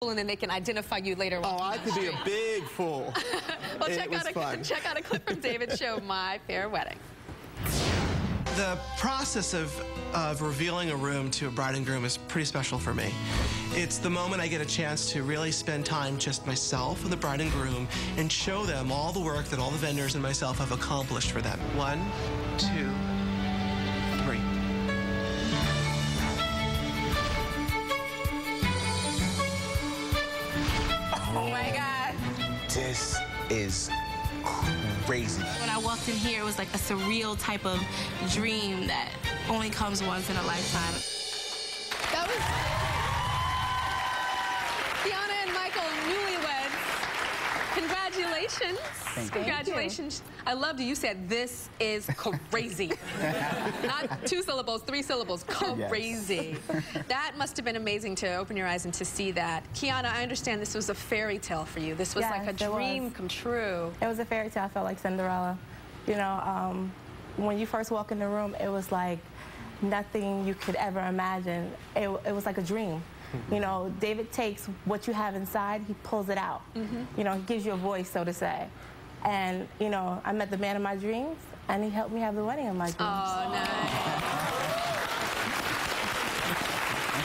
and then they can identify you later. Oh, I could be a big fool. Well, check out a clip from David's show, My Fair Wedding. The process of revealing a room to a bride and groom is pretty special for me. It's the moment I get a chance to really spend time just myself and the bride and groom and show them all the work that all the vendors and myself have accomplished for them. 1, 2, 3. Oh my God. This is crazy. When I walked in here, it was like a surreal type of dream that only comes once in a lifetime. That was Kiana and Michael, newlyweds. Congratulations. Congratulations. I loved it. You said, this is crazy. Not 2 syllables, 3 syllables. Crazy. Yes. That must have been amazing to open your eyes and to see that. Kiana, I understand this was a fairy tale for you. This was like a dream come true. It was a fairy tale. I felt like Cinderella. You know, when you first walk in the room, it was like nothing you could ever imagine. It was like a dream. You know, David takes what you have inside, he pulls it out. You know, he gives you a voice, so to say. And, you know, I met the man of my dreams, and he helped me have the wedding of my dreams. Oh, nice.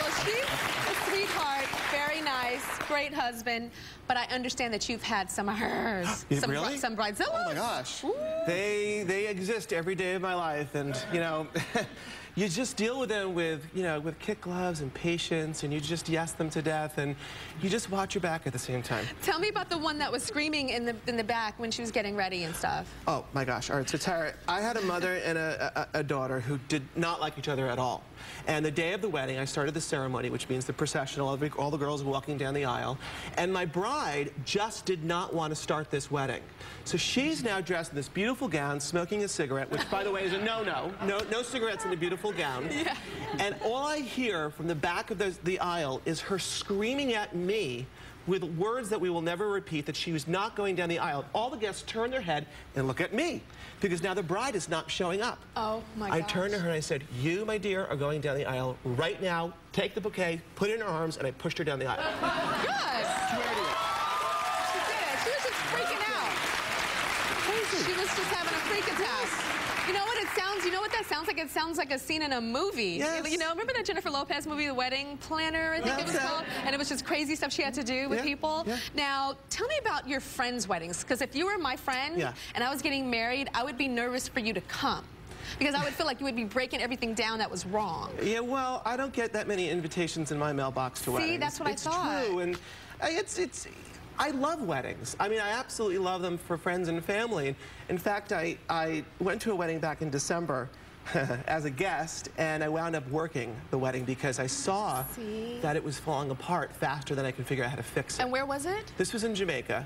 Well, she's a sweetheart, very nice, great husband, but I understand that you've had some of hers. Really? Some bridezillas. Oh, my gosh. Ooh. They exist every day of my life, and, you know, you just deal with them with, you know, with kid gloves and patience, and you just yes them to death, and you just watch your back at the same time. Tell me about the one that was screaming in the back when she was getting ready and stuff. Oh, my gosh. All right, so Tara, I had a mother and a daughter who did not like each other at all. And the day of the wedding, I started the ceremony, which means the processional, all the girls walking down the aisle. And my bride just did not want to start this wedding. So she's now dressed in this beautiful gown, smoking a cigarette, which, by the way, is a no-no. No cigarettes in a beautiful gown. Yeah. And all I hear from the back of the aisle is her screaming at me with words that we will never repeat, that she was not going down the aisle. All the guests turn their head and look at me, because now the bride is not showing up. Oh, my gosh. I turned to her and I said, you, my dear, are going down the aisle right now. Take the bouquet, put it in her arms, and I pushed her down the aisle. Good. Swear to you. She did. She was just freaking out. Crazy. She was just having a freak attack. You know what it sounds, you know what that sounds like? It sounds like a scene in a movie. Yes. You know, remember that Jennifer Lopez movie, The Wedding Planner, I think it was called? And it was just crazy stuff she had to do with people. Yeah. Now, tell me about your friends' weddings, because if you were my friend and I was getting married, I would be nervous for you to come. Because I would feel like you would be breaking everything down that was wrong. Yeah, well, I don't get that many invitations in my mailbox to weddings. See, that's what I thought. It's true, and I love weddings. I mean, I absolutely love them for friends and family. In fact, I went to a wedding back in December as a guest, and I wound up working the wedding because I saw that it was falling apart faster than I could figure out how to fix it. And where was it? This was in Jamaica.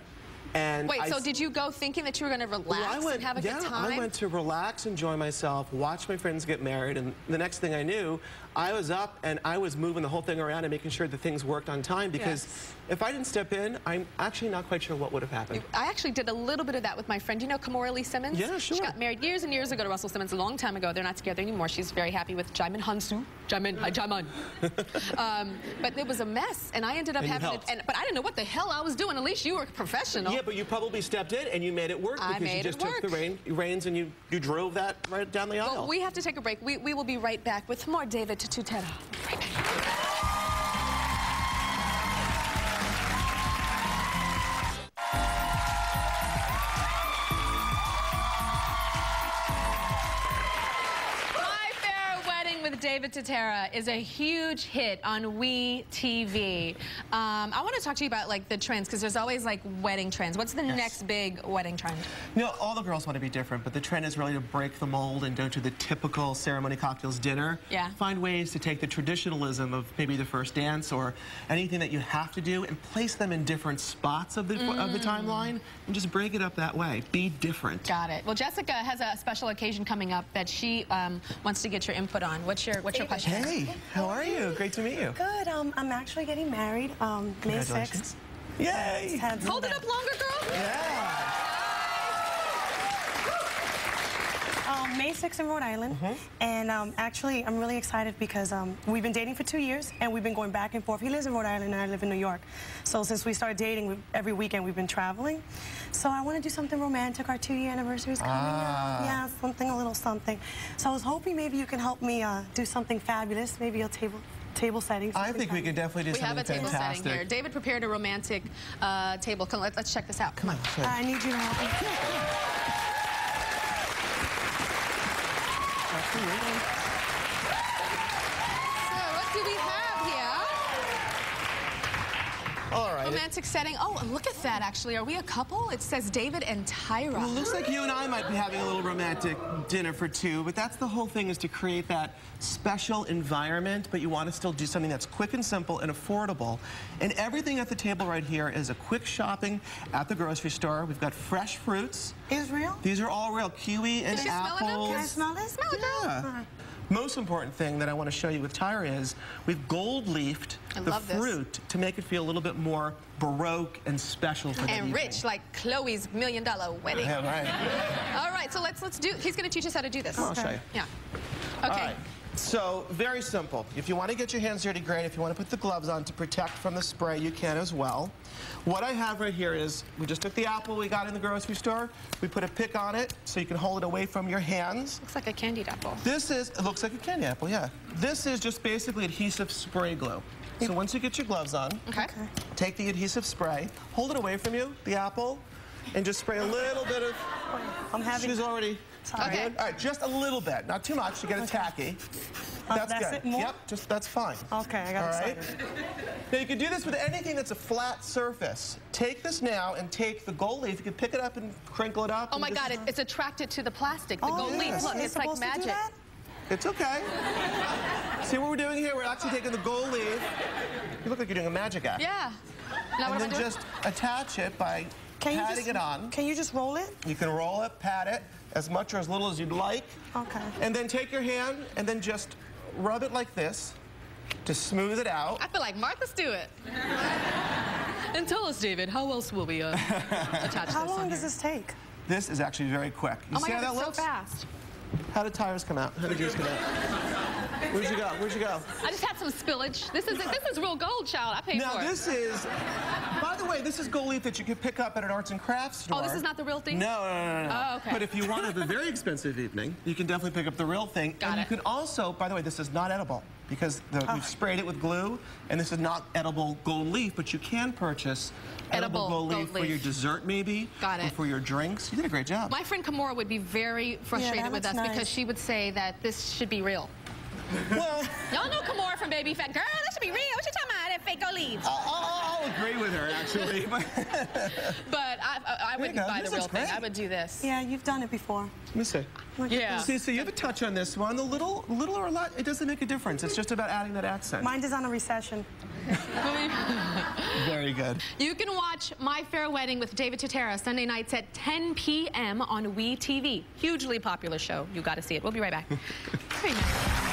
And wait, so did you go thinking that you were going to relax and have a good time? I went to relax, enjoy myself, watch my friends get married, and the next thing I knew, I was up and I was moving the whole thing around and making sure that things worked on time, because if I didn't step in, I'm actually not quite sure what would have happened. I actually did a little bit of that with my friend. You know Kimora Lee Simmons? Yeah, sure. She got married years and years ago to Russell Simmons, a long time ago. They're not together anymore. She's very happy with Jaimin Hansu. Jaimin. But it was a mess, and I ended up having it. But I didn't know what the hell I was doing. At least you were a professional. Yeah, but you probably stepped in and you made it work because you just took the reins and you drove that right down the aisle. Well, we have to take a break. We will be right back with more David Tututera. Right back. David Tutera is a huge hit on WeTV. I want to talk to you about like the trends, because there's always like wedding trends. What's the next big wedding trend? You know, all the girls want to be different, but the trend is really to break the mold and don't do the typical ceremony, cocktails, dinner. Yeah. Find ways to take the traditionalism of maybe the first dance or anything that you have to do and place them in different spots of the timeline and just break it up that way. Be different. Got it. Well, Jessica has a special occasion coming up that she wants to get your input on. What's your question? Hey, how are you? Great to meet you. Good. I'm actually getting married May 6th. Yay! Hold it up longer, girl. Yeah. May 6th in Rhode Island. And actually, I'm really excited because we've been dating for 2 years, and we've been going back and forth. He lives in Rhode Island, and I live in New York. So since we started dating, every weekend we've been traveling. So I want to do something romantic. Our 2-year anniversary is coming up. Yeah, something, a little something. So I was hoping maybe you can help me do something fabulous, maybe a table setting. I think we could definitely do something fantastic. We have a table setting here. David prepared a romantic table. Come, let's check this out. Come on. I need you to help me. Absolutely. So what do we have here? All right. Romantic setting. Oh, look at that, actually. Are we a couple? It says David and Tyra. Well, it looks like you and I might be having a little romantic dinner for two, but that's the whole thing, is to create that special environment, but you want to still do something that's quick and simple and affordable. And everything at the table right here is a quick shopping at the grocery store. We've got fresh fruits. Is real? These are all real. Kiwi and apples. Can I smell it? Smell it, girl? Yeah. Most important thing that I want to show you with Tyra is we've gold-leafed the fruit to make it feel a little bit more Baroque and special for the evening. And rich, like Chloe's $1 million wedding. Yeah, right. All right, so let's do. He's going to teach us how to do this. I'll show you. Yeah. Okay. All right. So, very simple. If you want to get your hands dirty, great. If you want to put the gloves on to protect from the spray, you can as well. What I have right here is, we just took the apple we got in the grocery store. We put a pick on it so you can hold it away from your hands. Looks like a candied apple. This is, it looks like a candy apple, yeah. This is just basically adhesive spray glue. So once you get your gloves on, take the adhesive spray, hold it away from you, the apple, and just spray a little bit of... I'm having... She's already... Okay. Good? All right, just a little bit, not too much to get it tacky. That's good. It, more? Yep, that's fine. Okay, I got excited. Now you can do this with anything that's a flat surface. Take this now and take the gold leaf. You can pick it up and crinkle it up. Oh my God, it's attracted to the plastic. The gold leaf. Look, it's like magic. It's okay. See what we're doing here? We're actually taking the gold leaf. You look like you're doing a magic act. Yeah. Now and then just attach it by patting it on. Can you just roll it? You can roll it, pat it, as much or as little as you'd like. Okay. And then take your hand and then just rub it like this to smooth it out. I feel like Martha Stewart. And tell us, David, how else will we attach this? How long does this take? This is actually very quick. You see how that looks? So fast. How did tires come out? How did yours come out? Where'd you go? Where'd you go? I just had some spillage. This is real gold, child. I paid for it. Now this is, by the way, this is gold leaf that you could pick up at an arts and crafts store. Oh, this is not the real thing? No. Oh, okay. But if you want to have a very expensive evening, you can definitely pick up the real thing. Got it. You can also, by the way, this is not edible because we've sprayed it with glue, and this is not edible gold leaf, but you can purchase edible gold leaf for your dessert, maybe. Got it. Or for your drinks. You did a great job. My friend Kimora would be very frustrated with us because she would say that this should be real. Well, y'all know Kimora from Baby Fat. Girl, that should be real. What you talking about? That fake gold leaf. I'll agree with her, actually. But I wouldn't buy the real thing. I would do this. Yeah, you've done it before. Let me see. Yeah. See, so you have a touch on this one. A little or a lot, it doesn't make a difference. It's just about adding that accent. Mine is on a recession. Very good. You can watch My Fair Wedding with David Tutera Sunday nights at 10 p.m. on WeTV. Hugely popular show. You got to see it. We'll be right back. Very nice.